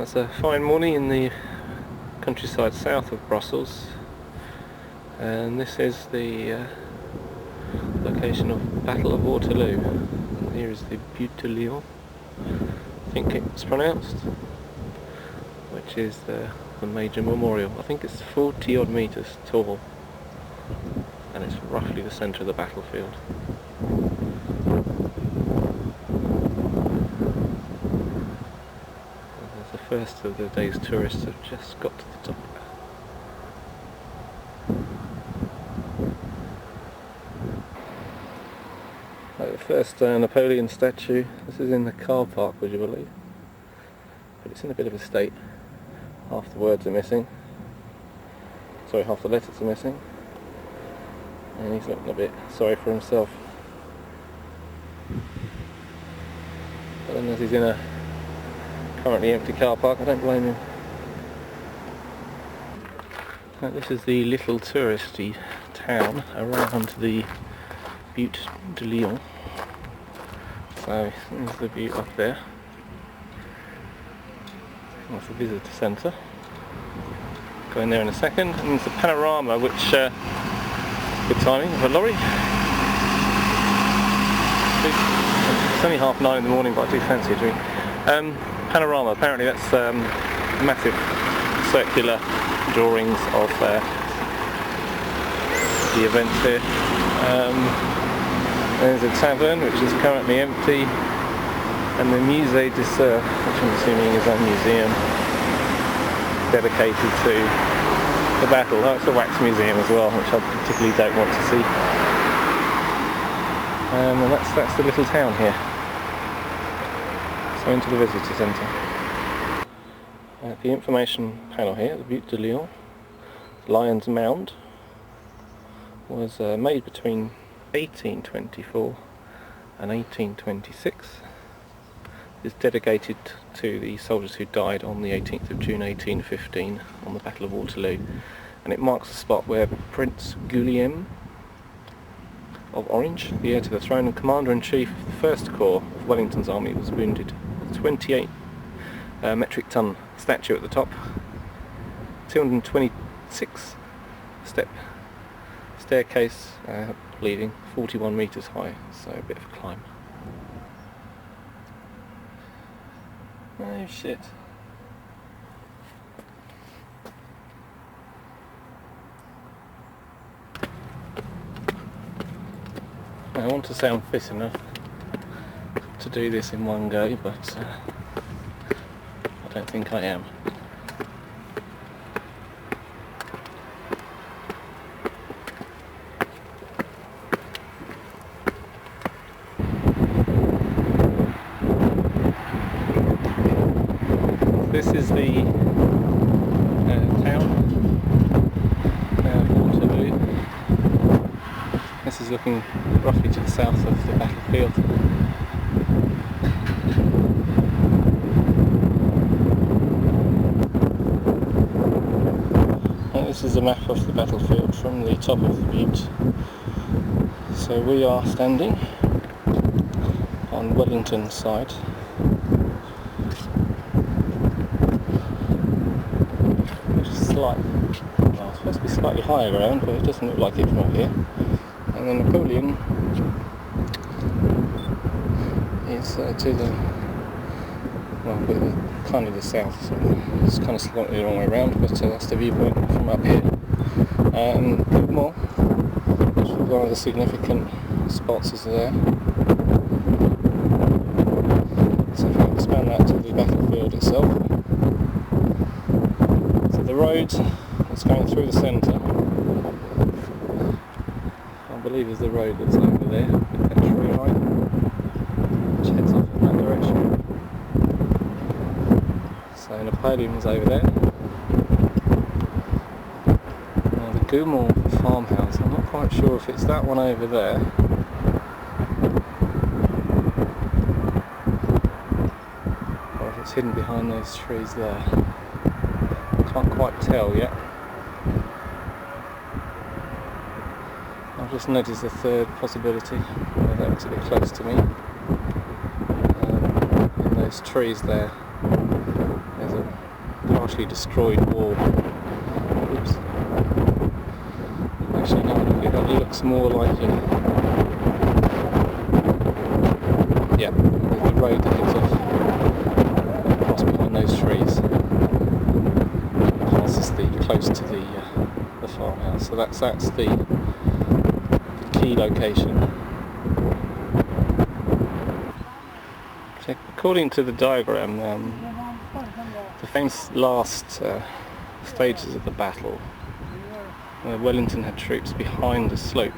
It's a fine morning in the countryside south of Brussels, and this is the location of Battle of Waterloo. And here is the Butte du Lion, I think it's pronounced, which is the major memorial. I think it's 40 odd metres tall, and it's roughly the centre of the battlefield. The first of the day's tourists have just got to the top. The first Napoleon statue. This is in the car park, would you believe? But it's in a bit of a state. Half the words are missing. Sorry, half the letters are missing. And he's looking a bit sorry for himself. But then as he's in a currently empty car park, I don't blame him. Now, this is the little touristy town around the Butte du Lion. So there's the Butte up there. That's the visitor centre. Go in there in a second, and there's a panorama which, good timing, of a lorry. It's only 9:30 in the morning, but I do fancy a drink. Panorama, apparently that's massive circular drawings of the events here. There's a tavern which is currently empty, and the Musée du Surf, which I'm assuming is a museum dedicated to the battle. Oh, it's a wax museum as well, which I particularly don't want to see. And that's the little town here. So into the visitor centre. The information panel here, the Butte du Lion, Lion's Mound, was made between 1824 and 1826. It's dedicated to the soldiers who died on the 18th of June 1815 on the Battle of Waterloo, and it marks the spot where Prince Guillaume of Orange, the heir to the throne and commander-in-chief of the 1st Corps of Wellington's army, was wounded. A 28 metric ton statue at the top, 226 step staircase leading, 41 metres high, so a bit of a climb. Oh shit. I want to sound fit enough to do this in one go, but I don't think I am. This is the town of Waterloo. This is looking roughly to the south of the battlefield. And this is a map of the battlefield from the top of the butte. So we are standing on Wellington's side. Well, it's supposed to be slightly higher ground, but it doesn't look like it from up here. And then Napoleon is to the, kind of the south, so it's kind of slightly the wrong way around, but that's the viewpoint from up here. Mound, which is one of the significant spots, is there. So if I expand that to the battlefield itself. The road that's going through the centre, I believe, is the road that's over there with that tree line, which heads off in that direction. So Napoleon's over there. Now the Mound farmhouse, I'm not quite sure if it's that one over there, or if it's hidden behind those trees there. Can't quite tell yet. I've just noticed a third possibility. That looks a bit close to me. In those trees there, there's a partially destroyed wall. Oops. Actually, no, that looks more like yeah, the road that heads off across behind those trees. Passes close to the farmhouse. So that's the key location. So according to the diagram, the famous last stages of the battle, Wellington had troops behind the slope.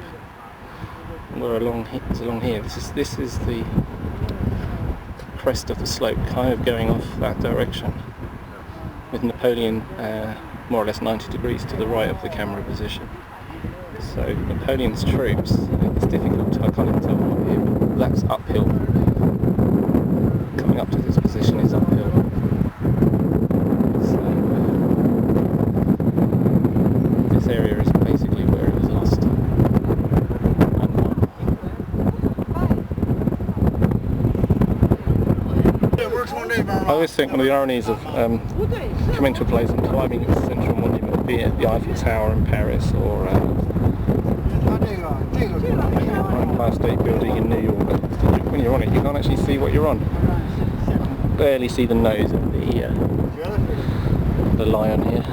We're along here. This is the crest of the slope, kind of going off that direction, with Napoleon more or less 90 degrees to the right of the camera position. So Napoleon's troops, it's difficult to, I can't even tell from here, but that's uphill. Coming up to this position is uphill. So this area is basically where it was lost. I always think one of the ironies of coming to a place and climbing its central monument, be it the Eiffel Tower in Paris or Empire State Building in New York, when you're on it you can't actually see what you're on. You can barely see the nose of the lion here,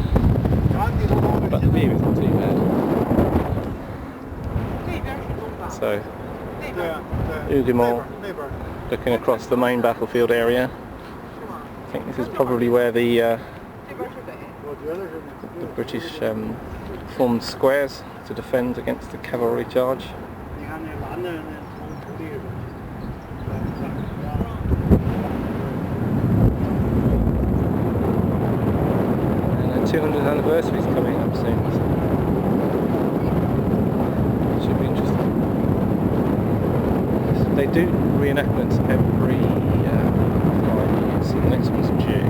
but the view isn't too bad. So, Hougoumont, looking across the main battlefield area. I think this is probably where the British formed squares to defend against the cavalry charge. And the 200th anniversary is coming up soon. So should be interesting. So they do reenactments every 5 years. So the next one's due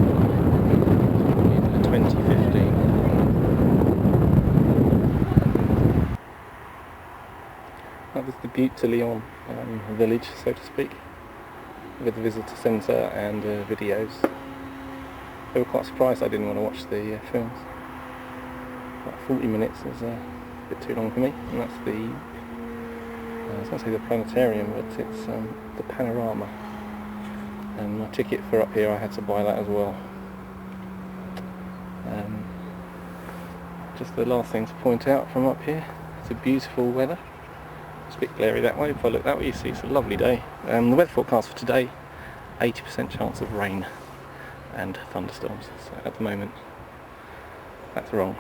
in 2015. That was the Butte du Lion village, so to speak, with the visitor centre and videos. They were quite surprised I didn't want to watch the films. About 40 minutes is a bit too long for me, and that's the, I was going to say the planetarium, but it's the panorama. And my ticket for up here, I had to buy that as well. Just the last thing to point out from up here, it's a beautiful weather. It's a bit glary that way. If I look that way, you see it's a lovely day. The weather forecast for today, 80% chance of rain and thunderstorms. So at the moment, that's wrong.